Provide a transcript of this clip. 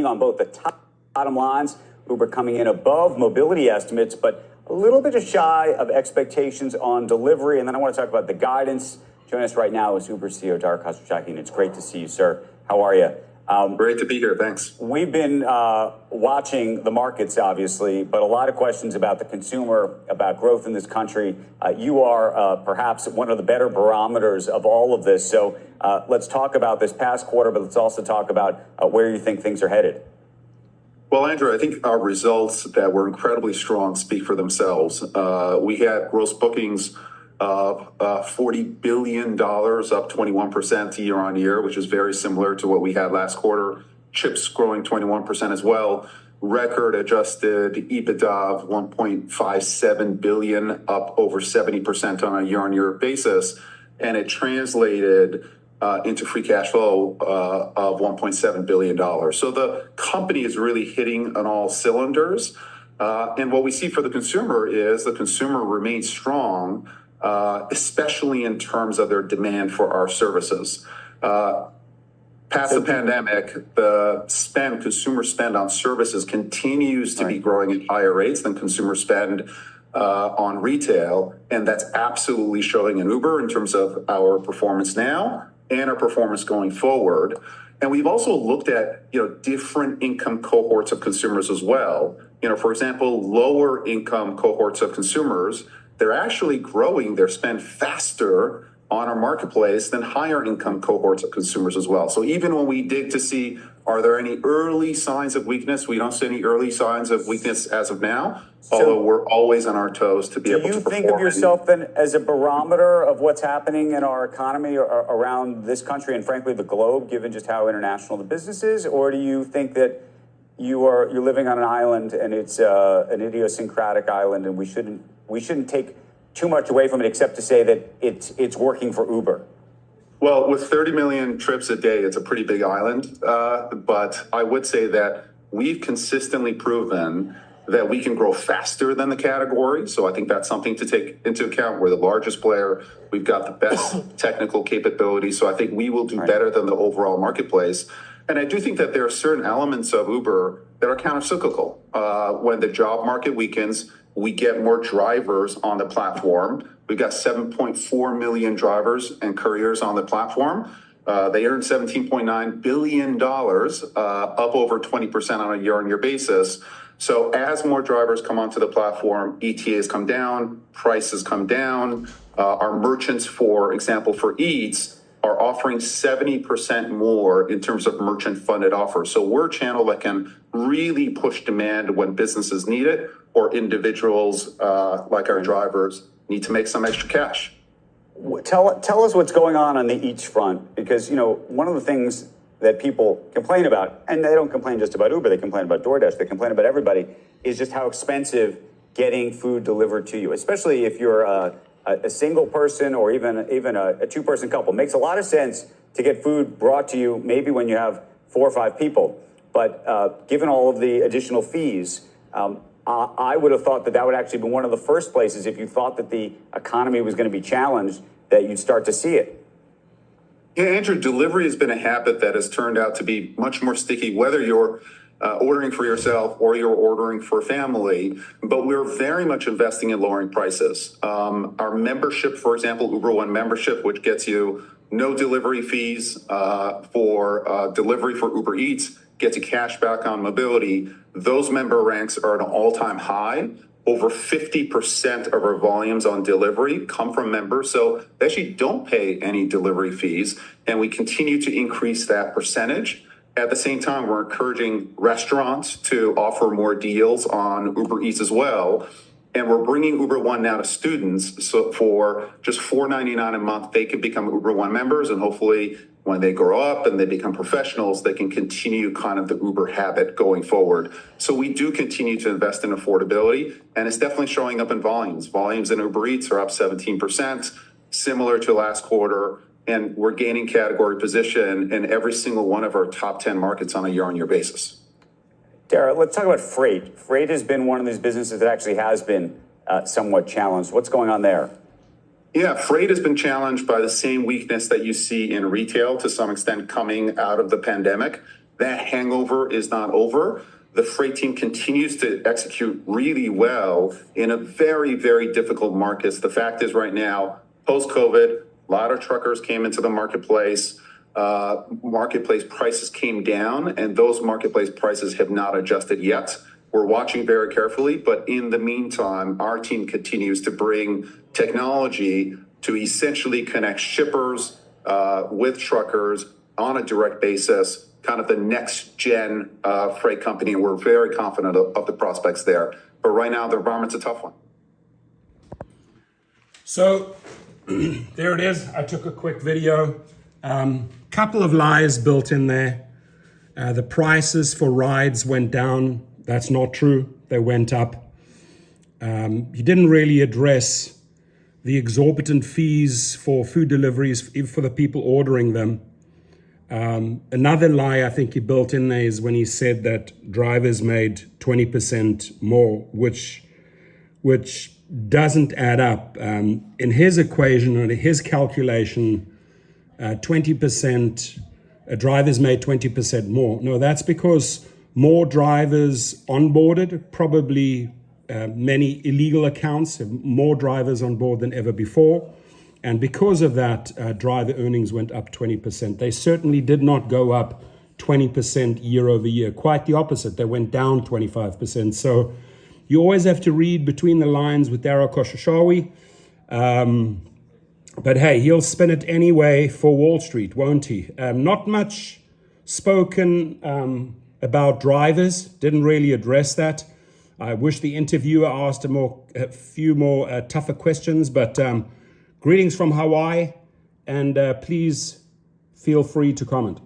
on both the top bottom lines. Uber coming in above mobility estimates, but a little bit shy of expectations on delivery. And then I want to talk about the guidance. Joining us right now is Uber CEO Dara Khosrowshahi, and it's great to see you, sir. How are you? Great to be here. Thanks. We've been watching the markets, obviously, but a lot of questions about the consumer, about growth in this country. You are perhaps one of the better barometers of all of this. So let's talk about this past quarter, but let's also talk about where you think things are headed. Well, Andrew, I think our results that were incredibly strong speak for themselves. We had gross bookings of $40 billion, up 21% year on year, which is very similar to what we had last quarter. Chips growing 21% as well. Record adjusted EBITDA of $1.57 billion, up over 70% on a year-on-year basis. And it translated into free cash flow of $1.7 billion. So the company is really hitting on all cylinders. And what we see for the consumer is the consumer remains strong, especially in terms of their demand for our services. Past the pandemic, the consumer spend on services continues to be growing at higher rates than consumer spend on retail. And that's absolutely showing in Uber in terms of our performance now and our performance going forward. And we've also looked at, different income cohorts of consumers as well. For example, lower income cohorts of consumers, they're actually growing their spend faster on our marketplace than higher income cohorts of consumers as well. So even when we dig to see, are there any early signs of weakness? We don't see any early signs of weakness as of now, although we're always on our toes to be able to perform. Do you think of yourself then as a barometer of what's happening in our economy or around this country and frankly the globe, given just how international the business is? Or do you think that you're living on an island and it's an idiosyncratic island and we shouldn't take too much away from it except to say that it's working for Uber? Well, with 30 million trips a day, it's a pretty big island. But I would say that we've consistently proven that we can grow faster than the category. So I think that's something to take into account. We're the largest player. We've got the best technical capability. So I think we will do better than the overall marketplace. And I do think that there are certain elements of Uber that are countercyclical. When the job market weakens, we get more drivers on the platform. We've got 7.4 million drivers and couriers on the platform. They earned $17.9 billion, up over 20% on a year-on-year basis. So as more drivers come onto the platform, ETAs come down, prices come down. Our merchants, for example, for Eats, are offering 70% more in terms of merchant-funded offers. So we're a channel that can really push demand when businesses need it, or individuals like our drivers need to make some extra cash. Tell us what's going on the Eats front, because one of the things that people complain about, and they don't complain just about Uber, they complain about DoorDash, they complain about everybody, is just how expensive getting food delivered to you, especially if you're a single person or even a two-person couple. It makes a lot of sense to get food brought to you maybe when you have 4 or 5 people. But given all of the additional fees, I would have thought that would actually be one of the first places, if you thought that the economy was going to be challenged, that you'd start to see it. Yeah, Andrew, delivery has been a habit that has turned out to be much more sticky, whether you're ordering for yourself or you're ordering for a family. But we're very much investing in lowering prices. Our membership, for example, Uber One membership, which gets you no delivery fees for delivery for Uber Eats, gets you cash back on mobility. Those member ranks are at an all-time high. Over 50% of our volumes on delivery come from members, so they actually don't pay any delivery fees, and we continue to increase that percentage. At the same time, we're encouraging restaurants to offer more deals on Uber Eats as well, and we're bringing Uber One now to students, so for just $4.99 a month, they can become Uber One members, and hopefully when they grow up and they become professionals, they can continue kind of the Uber habit going forward. So we do continue to invest in affordability, and it's definitely showing up in volumes. Volumes in Uber Eats are up 17%, similar to last quarter, and we're gaining category position in every single one of our top 10 markets on a year-on-year basis. Dara, let's talk about freight. Freight has been one of these businesses that actually has been somewhat challenged. What's going on there? Yeah, freight has been challenged by the same weakness that you see in retail to some extent coming out of the pandemic. That hangover is not over. The freight team continues to execute really well in a very, very difficult market. The fact is right now, post-COVID, a lot of truckers came into the marketplace. Marketplace prices came down, and those marketplace prices have not adjusted yet. We're watching very carefully, but in the meantime, our team continues to bring technology to essentially connect shippers with truckers on a direct basis, kind of the next gen freight company. And we're very confident of the prospects there. But right now, the environment's a tough one. So there it is. I took a quick video. Couple of lies built in there. The prices for rides went down. That's not true. They went up. He didn't really address the exorbitant fees for food deliveries for the people ordering them. Another lie I think he built in there is when he said that drivers made 20% more, which doesn't add up. In his equation or his calculation, 20%, drivers made 20% more. No, that's because more drivers onboarded, probably many illegal accounts, have more drivers on board than ever before. And because of that, driver earnings went up 20%. They certainly did not go up 20% year over year. Quite the opposite. They went down 25%. So you always have to read between the lines with Dara Khosrowshahi. But hey, he'll spin it anyway for Wall Street, won't he? Not much spoken about drivers. Didn't really address that. I wish the interviewer asked a few more tougher questions, but greetings from Hawaii, and please feel free to comment.